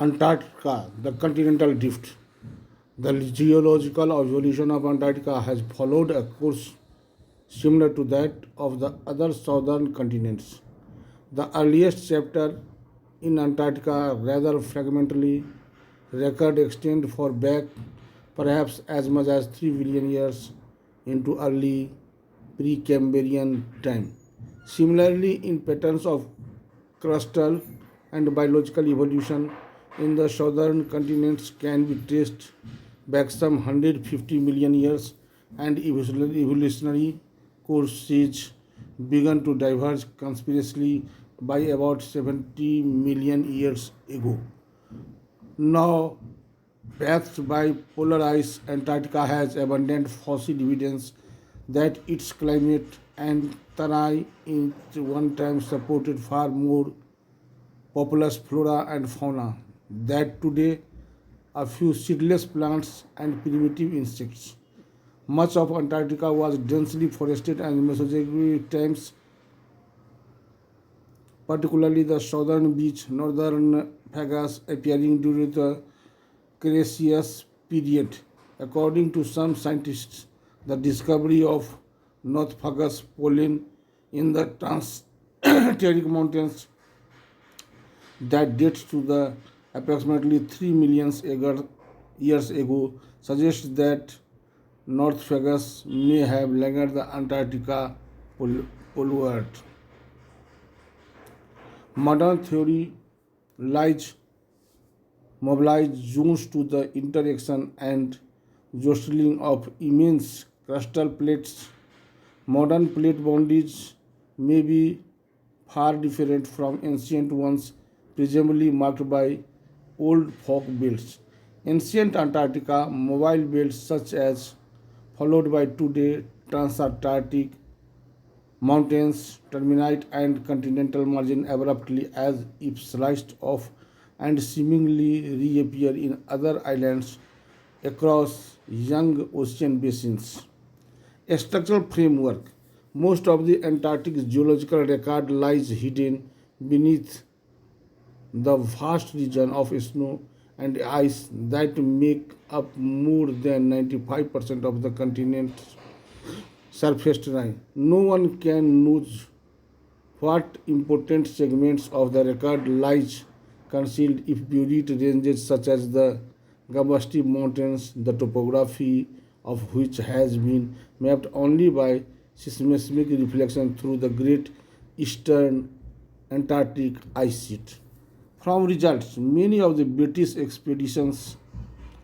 Antarctica, the continental drift. The geological evolution of Antarctica has followed a course similar to that of the other southern continents. The earliest chapter in Antarctica, rather fragmentary, record extend for back perhaps as much as 3 billion years into early Precambrian time. Similarly, in patterns of crustal and biological evolution in the southern continents can be traced back some 150 million years, and evolutionary courses began to diverge conspiracy by about 70 million years ago. Now, bathed by polar ice, Antarctica has abundant fossil evidence that its climate and terrain at one time supported far more populous flora and fauna that today a few seedless plants and primitive insects. Much of Antarctica was densely forested and Mesozoic times, particularly the southern beach, northern Fagus, appearing during the Cretaceous period. According to some scientists, the discovery of North Fagus pollen in the Transantarctic mountains that dates to the approximately 3 million years ago suggests that North Fagus may have lingered the Antarctica polluted. Modern theory lies mobilize zones to the interaction and jostling of immense crustal plates. Modern plate boundaries may be far different from ancient ones, presumably marked by old folk belts. Ancient Antarctica mobile belts such as followed by today transantarctic mountains terminate and continental margin abruptly as if sliced off and seemingly reappear in other islands across young ocean basins. A structural framework. Most of the Antarctic geological record lies hidden beneath the vast region of snow and ice that make up more than 95% of the continent's surface terrain. No one can know what important segments of the record lies concealed if buried ranges such as the Gambasti Mountains, the topography of which has been mapped only by seismic reflection through the Great Eastern Antarctic ice sheet. From results, many of the British expeditions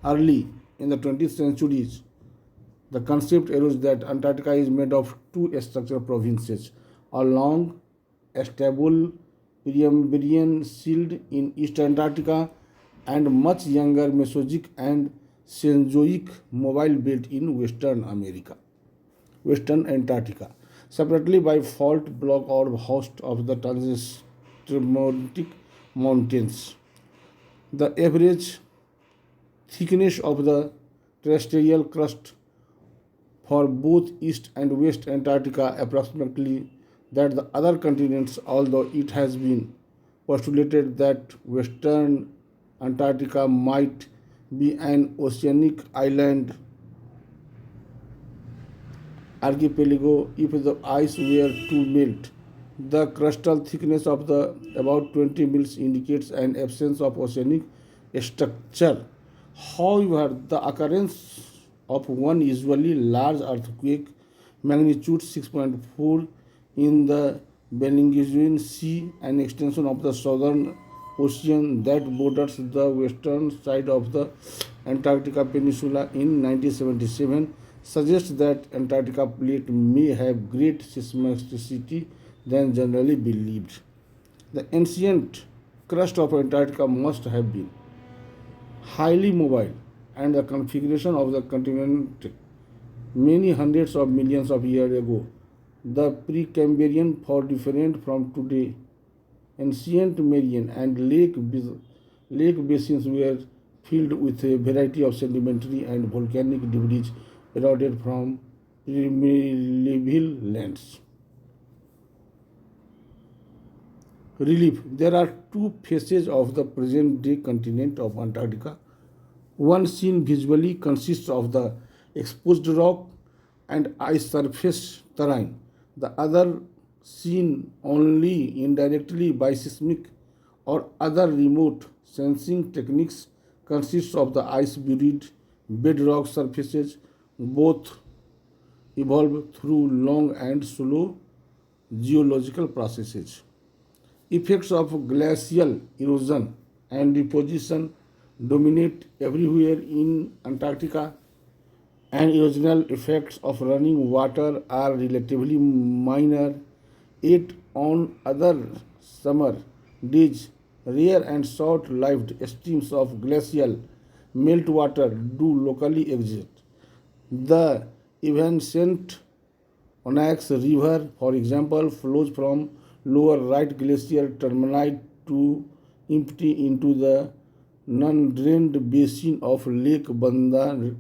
early in the 20th centuries, the concept arose that Antarctica is made of two structural provinces, a long, stable Precambrian shield in East Antarctica and much younger Mesozoic and Cenozoic mobile belt in Western Antarctica, separately by fault block or host of the Transantarctic mountains. The average thickness of the terrestrial crust for both East and West Antarctica approximately that the other continents, although it has been postulated that Western Antarctica might be an oceanic island archipelago if the ice were to melt. The crustal thickness of the about 20 mils indicates an absence of oceanic structure. However, the occurrence of one usually large earthquake magnitude 6.4 in the Bering Sea, an extension of the southern ocean that borders the western side of the Antarctica Peninsula in 1977, suggests that Antarctica plate may have great seismicity than generally believed. The ancient crust of Antarctica must have been highly mobile, and the configuration of the continent many hundreds of millions of years ago. The Precambrian, for different from today, ancient marine and lake basins were filled with a variety of sedimentary and volcanic debris eroded from primeval lands. Relief. There are two faces of the present day continent of Antarctica. One seen visually consists of the exposed rock and ice surface terrain. The other, seen only indirectly by seismic or other remote sensing techniques, consists of the ice buried bedrock surfaces. Both evolve through long and slow geological processes. Effects of glacial erosion and deposition dominate everywhere in Antarctica, and erosional effects of running water are relatively minor. Yet, on other summer days, rare and short-lived streams of glacial meltwater do locally exist. The evanescent Onyx River, for example, flows from lower right glacier termini to empty into the non-drained basin of Lake Banda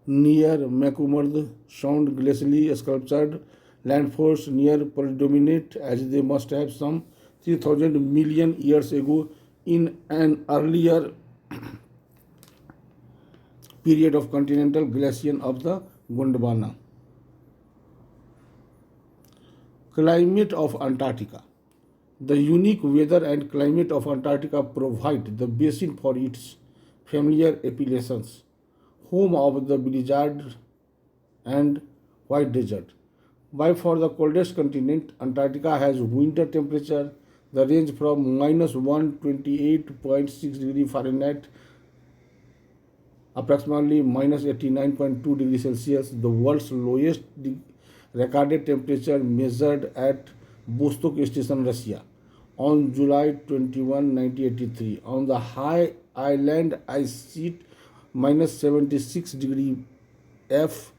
near McMurdo. Sound glacially sculptured landforms near predominate as they must have some 3,000 million years ago in an earlier period of continental glaciation of the Gondwana. Climate of Antarctica. The unique weather and climate of Antarctica provide the basin for its familiar appellations, home of the blizzard and white desert. By far the coldest continent, Antarctica has winter temperature that range from minus 128.6 degree Fahrenheit approximately minus 89.2 degrees Celsius. The world's lowest recorded temperature measured at Vostok Station, Russia, on July 21, 1983. On the high island ice sheet, minus 76 degree F,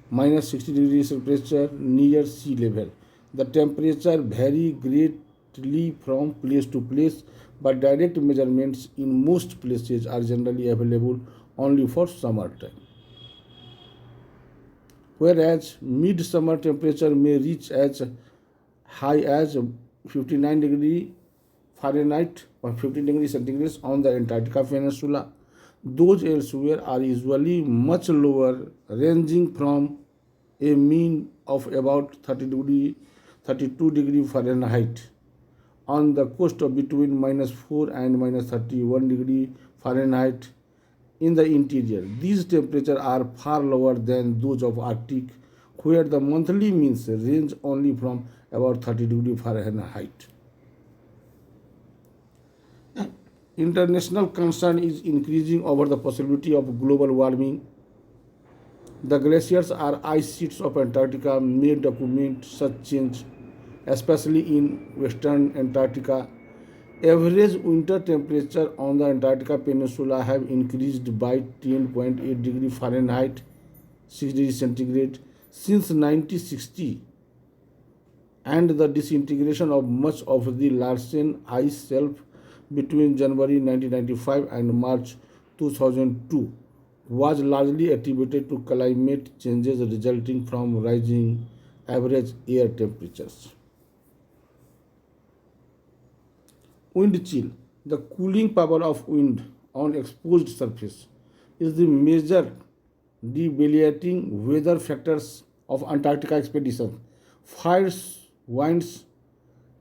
minus 60 degrees temperature near sea level. The temperature vary greatly from place to place, but direct measurements in most places are generally available only for summertime. Whereas midsummer temperature may reach as high as 59 degree Fahrenheit or 15 degrees centigrade on the Antarctica Peninsula. Those elsewhere are usually much lower, ranging from a mean of about 32 degree Fahrenheit on the coast of between minus 4 and minus 31 degree Fahrenheit in the interior. These temperatures are far lower than those of Arctic, where the monthly means range only from about 30 degree Fahrenheit. International concern is increasing over the possibility of global warming. The glaciers or ice sheets of Antarctica may document such change, especially in western Antarctica. Average winter temperature on the Antarctica Peninsula have increased by 10.8 degree Fahrenheit, 6 degrees centigrade since 1960, and the disintegration of much of the Larsen ice shelf between January 1995 and March 2002 was largely attributed to climate changes resulting from rising average air temperatures. Wind chill. The cooling power of wind on exposed surface is the major debilitating weather factors of Antarctica expedition. Fierce winds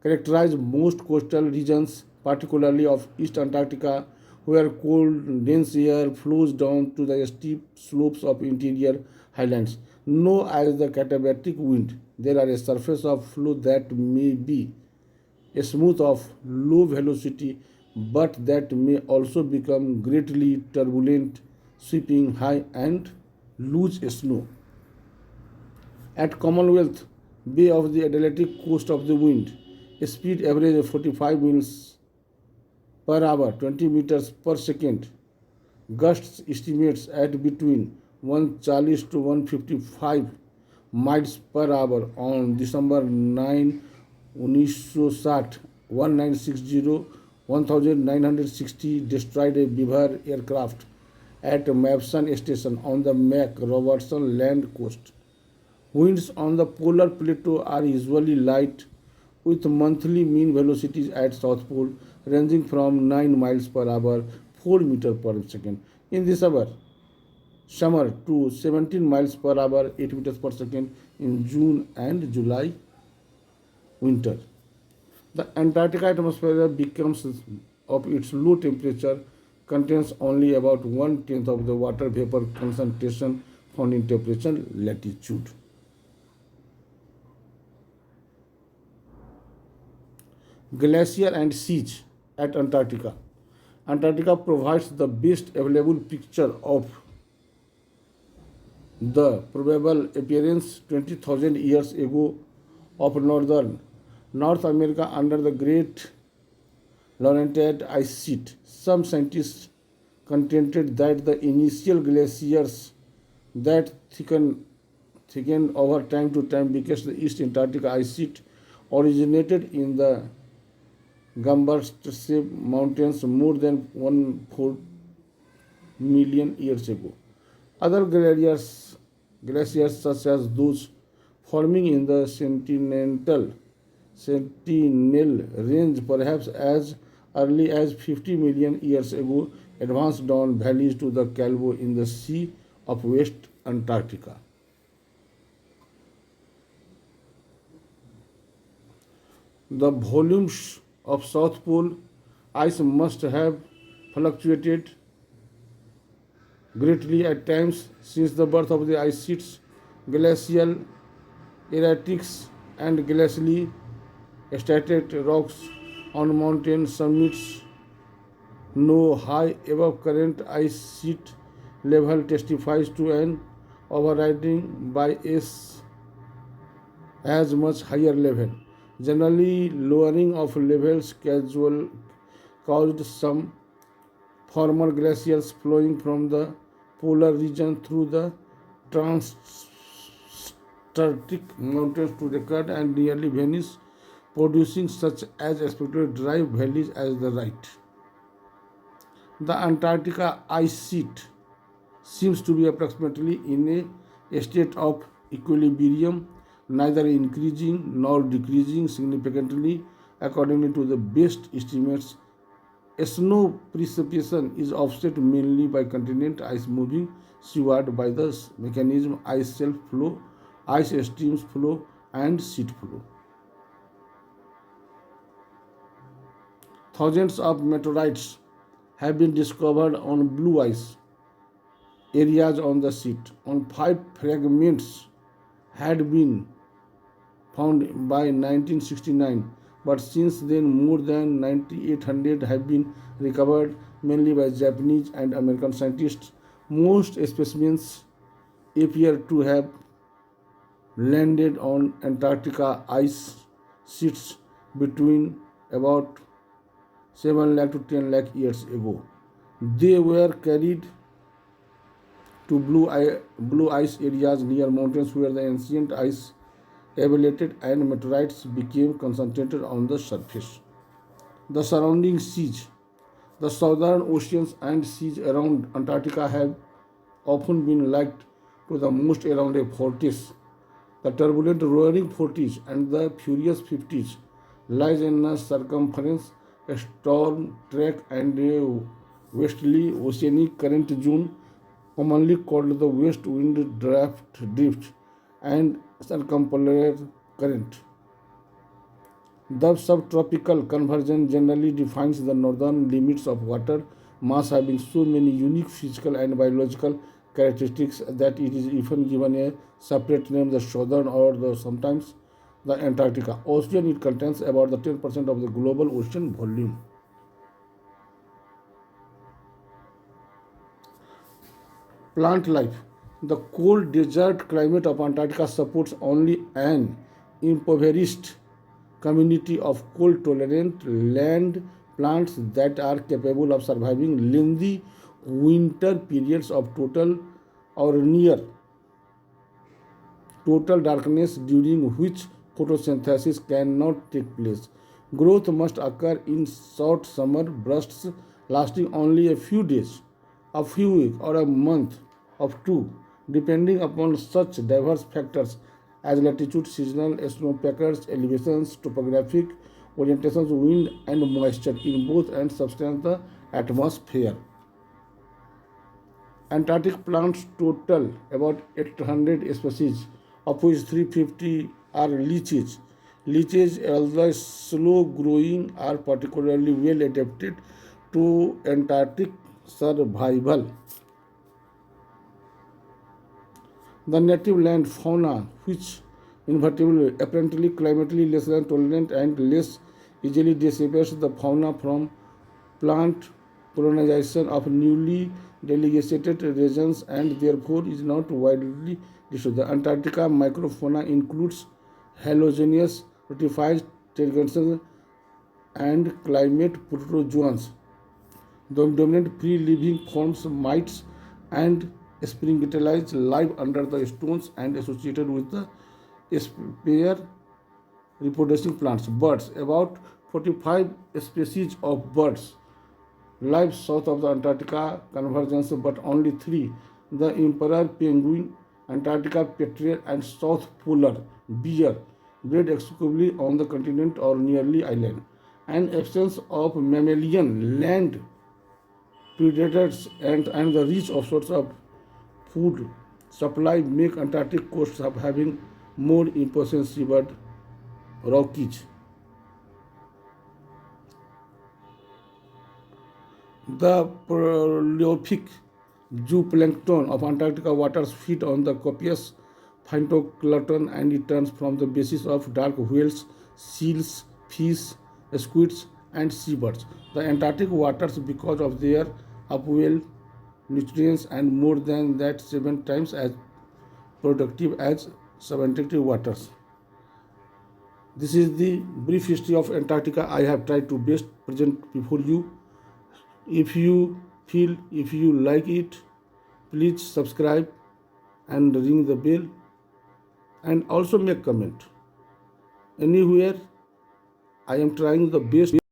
characterize most coastal regions, particularly of East Antarctica, where cold, dense air flows down to the steep slopes of interior highlands. Known as the katabatic wind, there are a surface of flow that may be smooth of low velocity, but that may also become greatly turbulent, sweeping high and loose snow. At Commonwealth Bay of the Atlantic coast of the wind, speed average of 45 miles per hour, 20 meters per second. Gusts estimates at between 140 to 155 miles per hour on December 9, 1960, 1960 destroyed a Beaver aircraft at Mawson Station on the Mac Robertson land coast. Winds on the polar plateau are usually light, with monthly mean velocities at South Pole ranging from 9 miles per hour 4 meter per second in the summer to 17 miles per hour 8 meters per second in June and July winter. The Antarctic atmosphere becomes of its low temperature contains only about one tenth of the water vapor concentration found in temperature latitude. Glacier and siege at Antarctica. Antarctica provides the best available picture of the probable appearance 20,000 years ago of northern North America under the Great Laurentide ice sheet. Some scientists contended that the initial glaciers that thickened over time to time because the East Antarctica ice sheet originated in the Gambashtse Mountains more than 1.4 million years ago. Other glaciers such as those forming in the Sentinel range perhaps as early as 50 million years ago advanced down valleys to the Calvo in the Sea of West Antarctica. The volumes of South Pole ice must have fluctuated greatly at times since the birth of the ice sheets. Glacial erratics and glacially stacked rocks on mountain summits no high above current ice sheet level testifies to an overriding by as much higher level. Generally, lowering of levels caused some former glaciers flowing from the polar region through the Transantarctic mountains to record and nearly vanish, producing such as expected dry valleys as the right. The Antarctica ice sheet seems to be approximately in a state of equilibrium, neither increasing nor decreasing significantly according to the best estimates. Snow precipitation is offset mainly by continent ice moving seaward by the mechanism ice shelf flow, ice streams flow, and sheet flow. Thousands of meteorites have been discovered on blue ice areas on the sheet. On five fragments had been found by 1969, but since then more than 9,800 have been recovered, mainly by Japanese and American scientists. Most specimens appear to have landed on Antarctica ice sheets between about 7 lakh to 10 lakh years ago. They were carried to blue ice areas near mountains where the ancient ice evaporated and meteorites became concentrated on the surface. The surrounding seas, the southern oceans and seas around Antarctica have often been likened to the most around a vortex. The turbulent roaring 40s and the furious 50s lies in a circumference, a storm track and a westerly oceanic current zone commonly called the west wind drift and circumpolar current. The subtropical convergence generally defines the northern limits of water mass having so many unique physical and biological characteristics that it is even given a separate name, the southern or the sometimes the Antarctica ocean. It contains about the 10% of the global ocean volume. Plant life. The cold desert climate of Antarctica supports only an impoverished community of cold tolerant land plants that are capable of surviving lengthy winter periods of total or near total darkness during which photosynthesis cannot take place. Growth must occur in short summer bursts lasting only a few days, a few weeks, or a month of two, depending upon such diverse factors as latitude, seasonal snowpackers, elevations, topographic orientations, wind and moisture in both and substance the atmosphere. Antarctic plants total about 800 species, of which 350 are leeches. Leeches, although slow growing, are particularly well adapted to Antarctic survival. The native land fauna, which invertebrate, apparently climatically less than tolerant and less easily disappears the fauna from plant colonization of newly delineated regions and therefore is not widely distributed. The Antarctica microfauna includes halogenous ratified terrestrians and climate protozoans. The dominant free-living forms mites and springites live under the stones and associated with the spare reproducing plants. Birds, about 45 species of birds live south of the Antarctica convergence, but only three, the emperor penguin, Antarctica petrel, and south polar bear, bred exclusively on the continent or nearly island. An absence of mammalian land predators and the rich of sorts of food supply make Antarctic coasts of having more important seabird rockies. The prolific zooplankton of Antarctica waters feed on the copious phytoplankton and it turns from the basis of dark whales, seals, fish, squids, and seabirds. The Antarctic waters, because of their upwell nutrients and more than that 7 times as productive as subantarctic waters. This is the brief history of Antarctica I have tried to best present before you. If you like it, please subscribe and ring the bell and also make comment. Anywhere I am trying the best